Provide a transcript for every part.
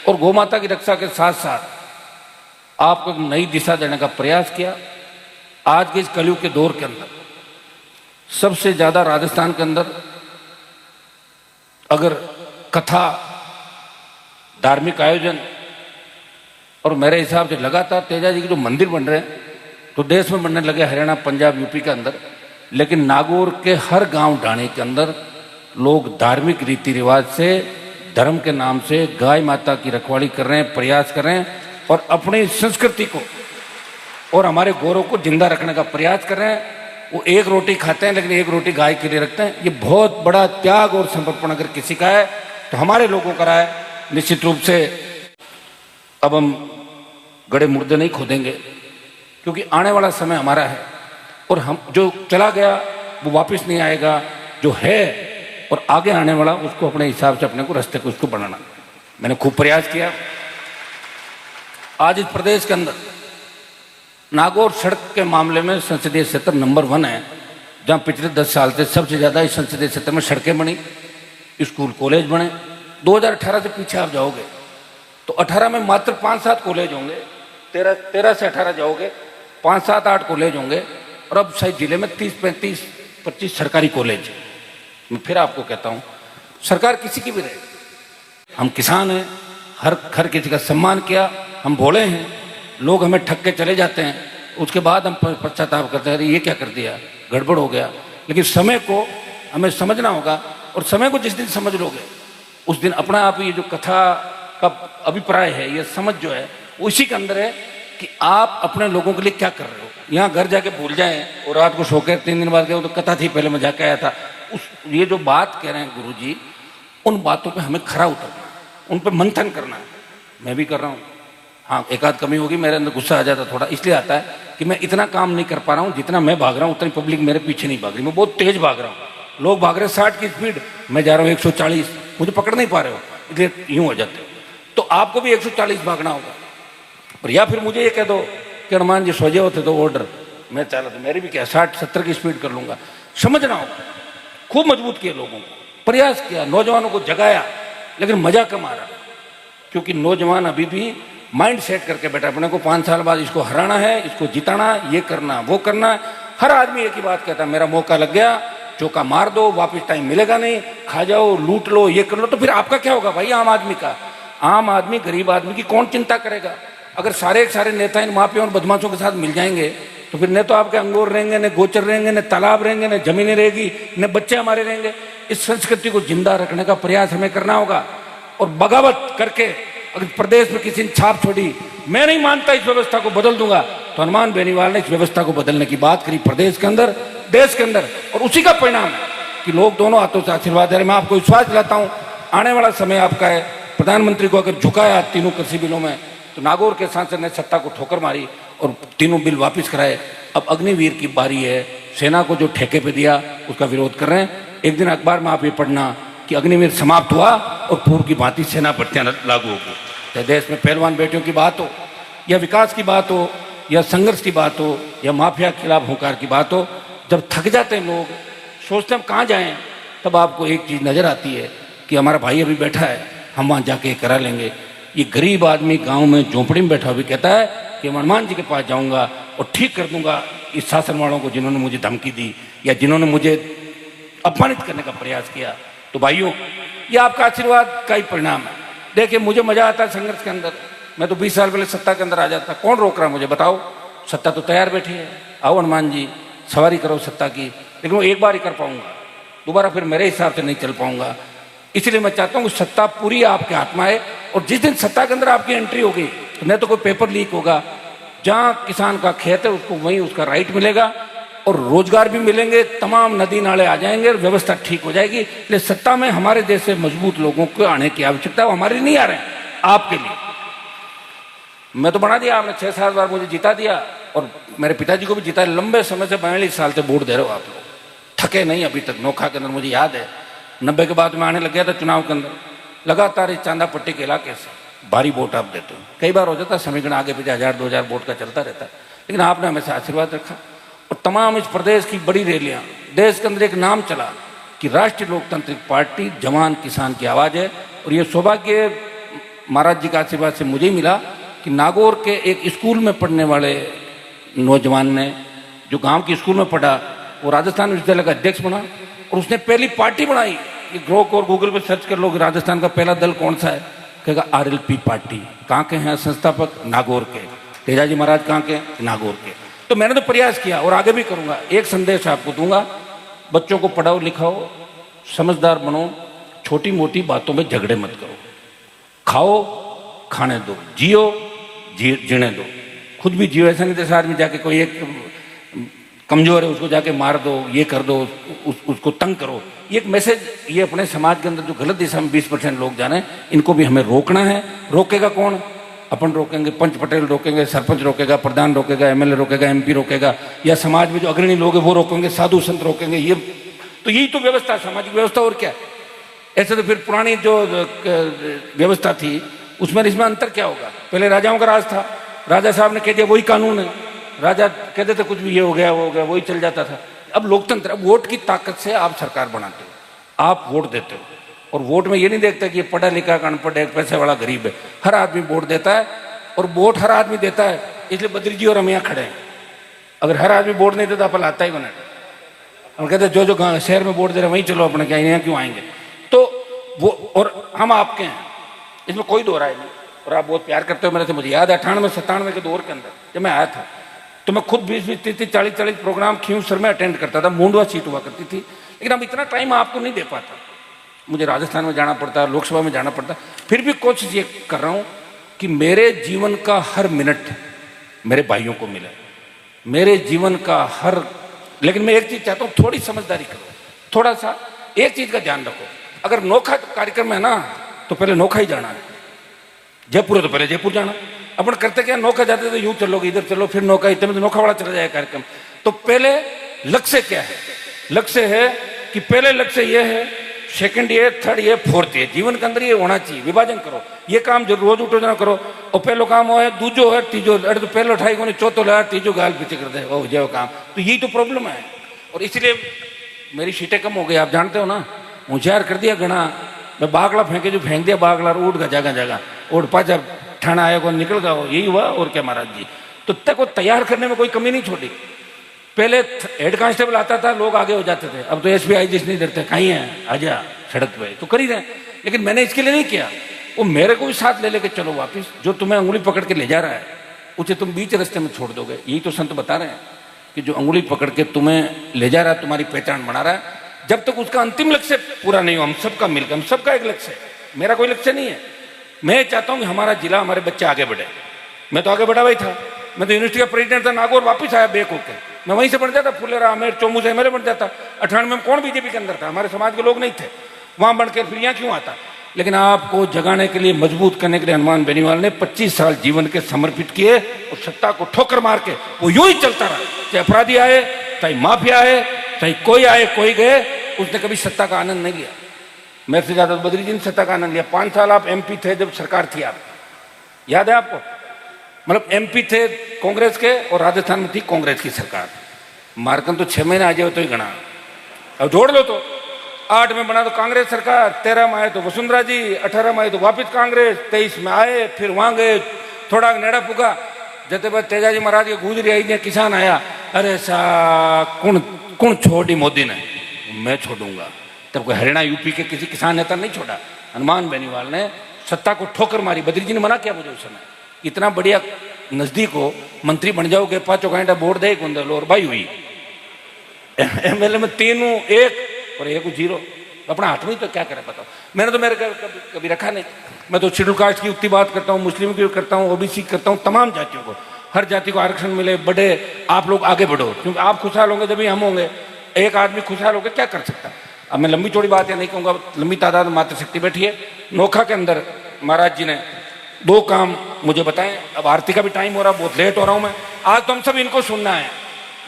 और गौ माता की रक्षा के साथ साथ आपको एक नई दिशा देने का प्रयास किया। आज के इस कलयुग के दौर के अंदर सबसे ज्यादा राजस्थान के अंदर अगर कथा, धार्मिक आयोजन और मेरे हिसाब से लगातार तेजा जी के जो मंदिर बन रहे हैं तो देश में बनने लगे, हरियाणा, पंजाब, यूपी के अंदर, लेकिन नागौर के हर गांव ढाणी के अंदर लोग धार्मिक रीति रिवाज से, धर्म के नाम से गाय माता की रखवाली कर रहे हैं, प्रयास कर रहे हैं और अपनी संस्कृति को और हमारे गौरव को जिंदा रखने का प्रयास कर रहे हैं। वो एक रोटी खाते हैं लेकिन एक रोटी गाय के लिए रखते हैं। ये बहुत बड़ा त्याग और समर्पण अगर किसी का है तो हमारे लोगों का रहा है। निश्चित रूप से अब हम गड़े मुर्दे नहीं खोदेंगे क्योंकि आने वाला समय हमारा है और हम जो चला गया वो वापस नहीं आएगा, जो है और आगे आने वाला उसको अपने हिसाब से अपने को रास्ते को उसको बनाना। मैंने खूब प्रयास किया। आज इस प्रदेश के अंदर नागौर सड़क के मामले में संसदीय क्षेत्र नंबर 1 है, जहां पिछले 10 साल से सबसे ज्यादा इस संसदीय क्षेत्र में सड़कें बनी, स्कूल कॉलेज बने। 2018 से पीछे आप जाओगे तो 18 में मात्र 5-7 कॉलेज होंगे, 13 से 18 जाओगे 5-7-8 कॉलेज होंगे और अब शायद जिले में 30-35-25 सरकारी कॉलेज। मैं फिर आपको कहता हूं, सरकार किसी की भी रहे, हम किसान हैं, हर किसी का सम्मान किया, हम भोले हैं, लोग हमें ठग के चले जाते हैं, उसके बाद हम पश्चाताप करते हैं, ये क्या कर दिया, गड़बड़ हो गया। लेकिन समय को हमें समझना होगा और समय को जिस दिन समझ लोगे उस दिन अपना आप ये जो कथा का अभिप्राय है, ये समझ जो है वो इसी के अंदर है कि आप अपने लोगों के लिए क्या कर रहे हो। यहाँ घर जाके भूल जाएं और रात को सो के 3 दिन बाद गए तो कथा थी, पहले मैं जाके आया था। ये जो बात कह रहे हैं गुरु जी, उन बातों पे हमें खरा उतरना है, उन पर मंथन करना है। मैं भी कर रहा हूँ। हाँ, एक आध कमी होगी, मेरे अंदर गुस्सा आ जाता थोड़ा, इसलिए आता है कि मैं इतना काम नहीं कर पा रहा हूँ जितना मैं भाग रहा हूँ, उतनी पब्लिक मेरे पीछे नहीं भाग रही। मैं बहुत तेज भाग रहा हूँ, लोग भाग रहे 60 की स्पीड, मैं जा रहा हूँ 140, मुझे पकड़ नहीं पा रहे हो, इसलिए यूं हो जाते हो। तो आपको भी 140 भागना होगा। और या फिर मुझे ये कह दो कि हनुमान जी सोजे होते तो ऑर्डर, मैं चाह तो मेरी भी क्या 60-70 की स्पीड कर लूंगा। समझना होगा। खूब मजबूत किया लोगों को, प्रयास किया, नौजवानों को जगाया, लेकिन मजा कम आ रहा क्योंकि नौजवान अभी भी माइंड सेट करके बैठा, अपने को 5 साल बाद इसको हराना है, इसको जिताना, ये करना, वो करना है। हर आदमी एक ही बात कहता है, मेरा मौका लग गया, चौका मार दो, वापिस टाइम मिलेगा नहीं, खा जाओ, लूट लो, ये कर लो। तो फिर आपका क्या होगा भाई, आम आदमी का? आम आदमी, गरीब आदमी की कौन चिंता करेगा? अगर सारे नेता इन माफिया और बदमाशों के साथ मिल जाएंगे तो फिर न तो आपके अंगूर रहेंगे, न गोचर रहेंगे, न तालाब रहेंगे, न जमीनें रहेगी, न बच्चे हमारे रहेंगे। इस संस्कृति को जिंदा रखने का प्रयास हमें करना होगा। और बगावत करके अगर प्रदेश में किसी ने छाप छोड़ी, मैं नहीं मानता इस व्यवस्था को बदल दूंगा, तो हनुमान बेनीवाल ने इस व्यवस्था को बदलने की बात करी प्रदेश के अंदर, देश के अंदर, और उसी का परिणाम है कि लोग दोनों हाथों से आशीर्वाद दे रहे। मैं आपको विश्वास दिलाता हूं, आने वाला समय आपका है। प्रधानमंत्री को अगर झुकाया तीनों कृषि बिलों में, तो नागौर के सांसद ने सत्ता को ठोकर मारी और तीनों बिल वापिस कराए। अब अग्निवीर की बारी है। सेना को जो ठेके पे दिया उसका विरोध कर रहे हैं। एक दिन अखबार में आप ये पढ़ना कि अग्निवीर समाप्त हुआ और पूर्व की भांति सेना भर्तियां लागू होगी। चाहे देश में पहलवान बेटियों की बात हो, या विकास की बात हो, या संघर्ष की बात हो, या माफिया के खिलाफ हुंकार की बात हो, जब थक जाते हैं लोग, सोचते हैं हम कहाँ जाएं, तब आपको एक चीज नजर आती है कि हमारा भाई अभी बैठा है, हम वहां जाके करा लेंगे। ये गरीब आदमी गांव में झोंपड़ी में बैठा भी कहता है कि हनुमान जी के पास जाऊंगा और ठीक कर दूंगा इस शासन वालों को जिन्होंने मुझे धमकी दी या जिन्होंने मुझे अपमानित करने का प्रयास किया। तो भाइयों, ये आपका आशीर्वाद का ही परिणाम है। देखिए, मुझे मजा आता है संघर्ष के अंदर। मैं तो 20 साल पहले सत्ता के अंदर आ जाता, कौन रोक रहा मुझे बताओ? सत्ता तो तैयार बैठी है, आओ हनुमान जी सवारी करो सत्ता की। लेकिन वो एक बार ही कर पाऊंगा, दोबारा फिर मेरे हिसाब से नहीं चल पाऊंगा। इसलिए मैं चाहता हूँ सत्ता पूरी आपके हाथ में आए, और जिस दिन सत्ता के अंदर आपकी एंट्री होगी तो न तो कोई पेपर लीक होगा, जहां किसान का खेत है उसको वहीं उसका राइट मिलेगा और रोजगार भी मिलेंगे, तमाम नदी नाले आ जाएंगे और व्यवस्था ठीक हो जाएगी। इसलिए सत्ता में हमारे देश से मजबूत लोगों को आने की आवश्यकता है, वो हमारे नहीं आ रहे हैं, आपके लिए। मैं तो बना दिया, आपने 6-7 बार मुझे जिता दिया और मेरे पिताजी को भी जिता। लंबे समय से 42 साल से वोट दे रहे हो आप लोग, थके नहीं अभी तक। नोखा के अंदर मुझे याद है 90 के बाद में आने लग गया था चुनाव के अंदर, लगातार इस चांदा पट्टी के इलाके से भारी वोट आप देते हो। कई बार हो जाता समीकरण आगे पीछे 1000-2000 वोट का चलता रहता है, लेकिन आपने हमेशा आशीर्वाद रखा। और तमाम इस प्रदेश की बड़ी रैलियां, देश के अंदर एक नाम चला कि राष्ट्रीय लोकतांत्रिक पार्टी जवान किसान की आवाज है। और ये सौभाग्य महाराज जी का आशीर्वाद से मुझे ही मिला कि नागौर के एक स्कूल में पढ़ने वाले नौजवान ने, जो गांव के स्कूल में पढ़ा, वो राजस्थान विश्वविद्यालय का अध्यक्ष बना और उसने पहली पार्टी बनाई। कि ग्रोक और गूगल पे सर्च कर लो कि राजस्थान का पहला दल कौन सा है, कहेगा RLP पार्टी। कहाँ के हैं संस्थापक? नागौर के। तेजाजी महाराज कहाँ के? नागौर के। तो मैंने तो प्रयास किया और आगे भी करूंगा। एक संदेश आपको दूंगा, बच्चों को पढ़ाओ लिखाओ, समझदार बनो, छोटी मोटी बातों में झगड़े मत करो, खाओ खाने दो, जियो जीने दो, खुद भी जियो। ऐसा नहीं जैसे आदमी जाके कोई एक कमजोर है उसको जाके मार दो, ये कर दो, उसको तंग करो। ये एक मैसेज ये अपने समाज के अंदर जो गलत दिशा में 20% लोग जा रहे हैं, इनको भी हमें रोकना है। रोकेगा कौन? अपन रोकेंगे, पंच पटेल रोकेंगे, सरपंच रोकेगा, प्रधान रोकेगा, MLA रोकेगा, MP रोकेगा, या समाज में जो अग्रणी लोग हैं वो रोकेंगे, साधु संत रोकेंगे। ये तो यही तो व्यवस्था, सामाजिक व्यवस्था, और क्या। ऐसे तो फिर पुरानी जो व्यवस्था थी उसमें इसमें अंतर क्या होगा? पहले राजाओं का राज था, राजा साहब ने कह दिया वही कानून है, राजा कहते थे कुछ भी ये हो गया वो हो गया, वही चल जाता था। अब लोकतंत्र, अब वोट की ताकत से आप सरकार बनाते हो, आप वोट देते हो, और वोट में ये नहीं देखते कि ये पढ़ा लिखा अनपढ़ है, पैसे वाला गरीब है। हर आदमी वोट देता है, और वोट हर आदमी देता है, इसलिए बद्री जी और हम यहाँ खड़े हैं। अगर हर आदमी वोट नहीं देता अपन आता ही बना। हम कहते जो जो शहर में वोट दे रहे वहीं चलो अपने, क्या यहाँ क्यों आएंगे। तो वो, और हम आपके हैं, इसमें कोई दो राय नहीं। और आप बहुत प्यार करते हो मेरे से, मुझे याद है 98-97 के दौर के अंदर जब मैं आया था तो मैं खुद 20-20, 30-30, 40-40 प्रोग्राम खींवसर में अटेंड करता था। मुंडवा सीट हुआ करती थी, लेकिन अब इतना टाइम आपको नहीं दे पाता। मुझे राजस्थान में जाना पड़ता, लोकसभा में जाना पड़ता। फिर भी कोशिश ये कर रहा हूँ कि मेरे जीवन का हर मिनट मेरे भाइयों को मिले, मेरे जीवन का हर। लेकिन मैं एक चीज चाहता हूँ, थोड़ी समझदारी करो, थोड़ा सा एक चीज का ध्यान रखो। अगर नोखा कार्यक्रम है ना, तो पहले नोखा ही जाना है। जयपुर है तो पहले जयपुर जाना। अपन करते क्या, नौका जाते तो यूं चलोगे, इधर चलो, फिर नौका, इतने में तो नौका वाला चला जाएगा कार्यक्रम। तो पहले लक्ष्य क्या है? लक्ष्य है कि पहले लक्ष्य ये है, सेकंड ये, थर्ड ये, फोर्थ ये, जीवन के अंदर ये होना चाहिए। विभाजन करो, ये काम जो रोज उठो ना करो। और पहलो काम हो है, दूजो है, तीजो, अरे तो पहलो ठाई को चौथो ला, तीजो गाल पीछे कर दे, हो जाओ काम। तो यही तो प्रॉब्लम है, और इसलिए मेरी सीटें कम हो गई। आप जानते हो ना, होशियार कर दिया घना। मैं बागला फेंके जो फेंक दिया, बागला उठ गया जगह जगह, उठ पाचा ठाना आया को निकल गया, यही हुआ। और क्या महाराज जी, तो तक वो तैयार करने में कोई कमी नहीं छोड़ी। पहले हेड कांस्टेबल आता था, लोग आगे हो जाते थे। अब तो SBI जिस नहीं डरते, कहीं है आजा सड़क पे, तो कर ही रहे। लेकिन मैंने इसके लिए नहीं किया, वो मेरे को भी साथ ले लेके चलो वापिस। जो तुम्हें उंगली पकड़ के ले जा रहा है उसे तुम बीच रास्ते में छोड़ दोगे। यही तो संत बता रहे हैं कि जो उंगली पकड़ के तुम्हें ले जा रहा है, तुम्हारी पहचान बना रहा है, जब तक उसका अंतिम लक्ष्य पूरा नहीं हो। हम सबका मिलकर, हम सबका एक लक्ष्य है, मेरा कोई लक्ष्य नहीं है। मैं चाहता हूं कि हमारा जिला, हमारे बच्चे आगे बढ़े। मैं तो आगे बढ़ा हुआ ही था, मैं तो यूनिवर्सिटी का प्रेसिडेंट था, नागौर वापस आया बेक होकर। मैं वहीं से बन जाता, फुलेरा आमेर चोमू से MLA बन जाता। 98 में कौन BJP के अंदर था? हमारे समाज के लोग नहीं थे। वहां बन के फिर यहाँ क्यों आता? लेकिन आपको जगाने के लिए, मजबूत करने के लिए हनुमान बेनीवाल ने 25 साल जीवन के समर्पित किए, और सत्ता को ठोकर मार के वो यूं ही चलता रहा। चाहे अपराधी आए, चाहे माफिया आए, चाहे कोई आए कोई गए, उसने कभी सत्ता का आनंद नहीं लिया। मेरे से ज्यादा बद्री जी ने सत्ता का आनंद लिया। 5 साल आप MP थे जब सरकार थी, आप याद है आपको? मतलब MP थे कांग्रेस के, और राजस्थान में थी कांग्रेस की सरकार। मार्कन तो 6 महीने आ जाए तो ही गणा, अब जोड़ लो तो 8 में बना तो कांग्रेस सरकार, 13 में आए तो वसुंधरा जी, 18 में आए तो वापिस कांग्रेस, 23 में आए, फिर वहां गए, थोड़ा नेड़ा पुगा जते बाद तेजाजी महाराज के गुजरी आई ने किसान आया, अरे सा कौन छोड़ी मोदी ने, मैं छोड़ूंगा। तब कोई हरियाणा UP के किसी किसान नेता नहीं छोड़ा। हनुमान बेनीवाल ने सत्ता को ठोकर मारी। बद्री जी ने मना किया मुझे उस समय, इतना बढ़िया नजदीक हो, मंत्री बन जाओगे, 5 घंटा वोट दे कुंदल, और भाई हुई MLA में 3 1 और 1 0, अपना हाथ में। तो क्या करे बताओ? मैंने तो मेरे कभी रखा नहीं। मैं तो शेड्यूल कास्ट की उतनी बात करता हूँ, मुस्लिम की करता हूँ, OBC करता हूँ, तमाम जातियों को, हर जाति को आरक्षण मिले, बढ़े। आप लोग आगे बढ़ो, क्योंकि आप खुशहाल होंगे जब हम होंगे। एक आदमी खुशहाल होकर क्या कर सकता? अब मैं लंबी चौड़ी बात या नहीं कहूँगा, लंबी तादाद में मातृशक्ति बैठी है। नोखा के अंदर महाराज जी ने 2 काम मुझे बताएं। अब आरती का भी टाइम हो रहा, बहुत लेट हो रहा हूँ मैं आज। तो हम सब इनको सुनना है,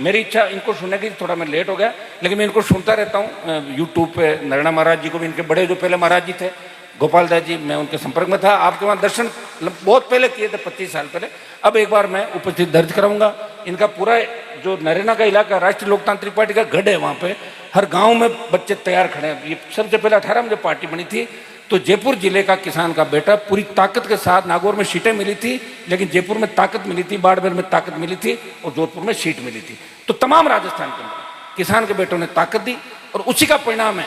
मेरी इच्छा इनको सुनने की, थोड़ा मैं लेट हो गया, लेकिन मैं इनको सुनता रहता हूँ। यूट्यूब पे नरैना महाराज जी को भी, इनके बड़े जो पहले महाराज जी थे गोपाल दास जी, मैं उनके संपर्क में था। आपके वहाँ दर्शन बहुत पहले किए थे, 25 साल पहले। अब एक बार मैं उपस्थित दर्ज कराऊंगा। इनका पूरा जो नरैना का इलाका राष्ट्रीय लोकतांत्रिक पार्टी का गढ़ है, वहाँ पे हर गांव में बच्चे तैयार खड़े हैं। ये सबसे पहले 18 में जब पार्टी बनी थी तो जयपुर जिले का किसान का बेटा पूरी ताकत के साथ, नागौर में सीटें मिली थी लेकिन जयपुर में ताकत मिली थी, बाड़मेर में ताकत मिली थी और जोधपुर में सीट मिली थी। तो तमाम राजस्थान के अंदर किसान के बेटों ने ताकत दी और उसी का परिणाम है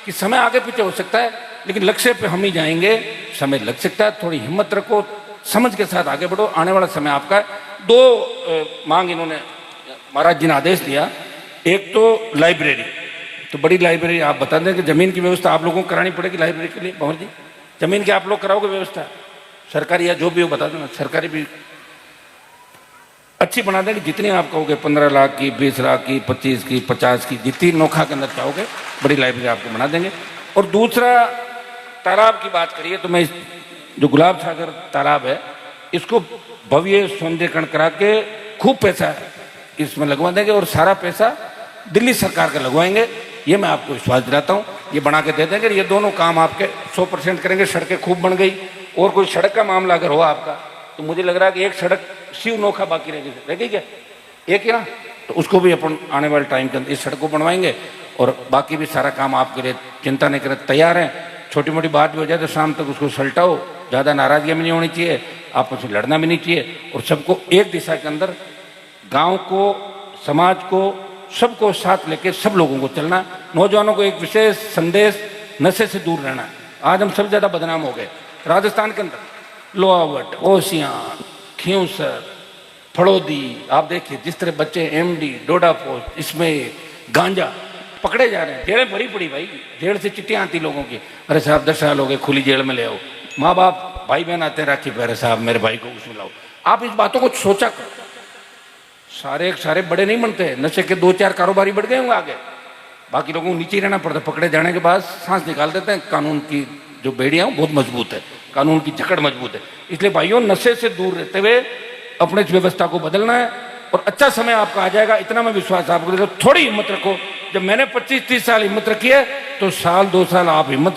कि समय आगे पीछे हो सकता है लेकिन लक्ष्य पे हम ही जाएंगे। समय लग सकता है, थोड़ी हिम्मत रखो, समझ के साथ आगे बढ़ो, आने वाला समय आपका है। दो मांग इन्होंने महाराज जी ने आदेश दिया। एक तो लाइब्रेरी, तो बड़ी लाइब्रेरी आप बता दें कि जमीन की व्यवस्था आप लोगों को करानी पड़ेगी लाइब्रेरी के लिए। भंवर जी, जमीन की आप लोग कराओगे व्यवस्था, सरकारी या जो भी हो बता देना, सरकारी भी अच्छी बना देंगे। जितनी आप कहोगे 15 लाख की, 20 लाख की, 25 की, 50 की, जितनी नोखा के अंदर चाहोगे बड़ी लाइब्रेरी आपको बना देंगे। और दूसरा, तालाब की बात करिए तो मैं जो गुलाब सागर तालाब है इसको भव्य सौंदर्यीकरण करा के खूब पैसा इसमें लगवा देंगे और सारा पैसा दिल्ली सरकार का लगवाएंगे। ये मैं आपको विश्वास दिलाता हूँ, ये बना के दे देंगे। ये दोनों काम आपके 100% करेंगे। सड़कें खूब बन गई और कोई सड़क का मामला अगर हो आपका तो मुझे लग रहा है कि एक सड़क शिव नोखा बाकी रह गई क्या, एक ही ना, तो उसको भी अपन आने वाले टाइम के अंदर इस सड़क को बनवाएंगे और बाकी भी सारा काम आपके लिए चिंता नहीं करें, तैयार हैं। छोटी मोटी बात भी हो जाए तो शाम तक उसको सलटाओ, ज़्यादा नाराजगी भी नहीं होनी चाहिए, आपस में लड़ना भी नहीं चाहिए और सबको एक दिशा के अंदर, गांव को, समाज को, सबको साथ लेके सब लोगों को चलना। नौजवानों को एक विशेष संदेश, नशे से दूर रहना। आज हम सब ज़्यादा बदनाम हो गए राजस्थान के अंदर, लोहावट, ओसियान, खींवसर, फड़ौदी, आप देखिए जिस तरह बच्चे एमडी, डोडापोस्ट, इसमें गांजा पकड़े जा रहे हैं। जेलें भरी पड़ी भाई, जेल से चिट्ठियाँ आती लोगों की, अरे साहब 10 साल हो गए, खुली जेल में ले आओ। माँ बाप, भाई बहन आते हैं राखी पे, अरे साहब मेरे भाई को उसमें लाओ। आप इस बातों को सोचा करो, सारे बड़े नहीं बनते। नशे के 2-4 कारोबारी बढ़ गए होंगे आगे, बाकी लोगों को नीचे ही रहना पड़ता है। पकड़े जाने के बाद सांस निकाल देते हैं। कानून की जो बेड़ियाँ बहुत मजबूत है, कानून की जकड़ मजबूत है। इसलिए भाइयों, नशे से दूर रहते हुए अपने इस व्यवस्था को बदलना है और अच्छा समय आपका आ जाएगा, इतना मैं विश्वास आपको देता हूं। थोड़ी हिम्मत रखो। जब मैंने 25-30 साल हिम्मत रखी है तो साल 2 साल आप हिम्मत रखो।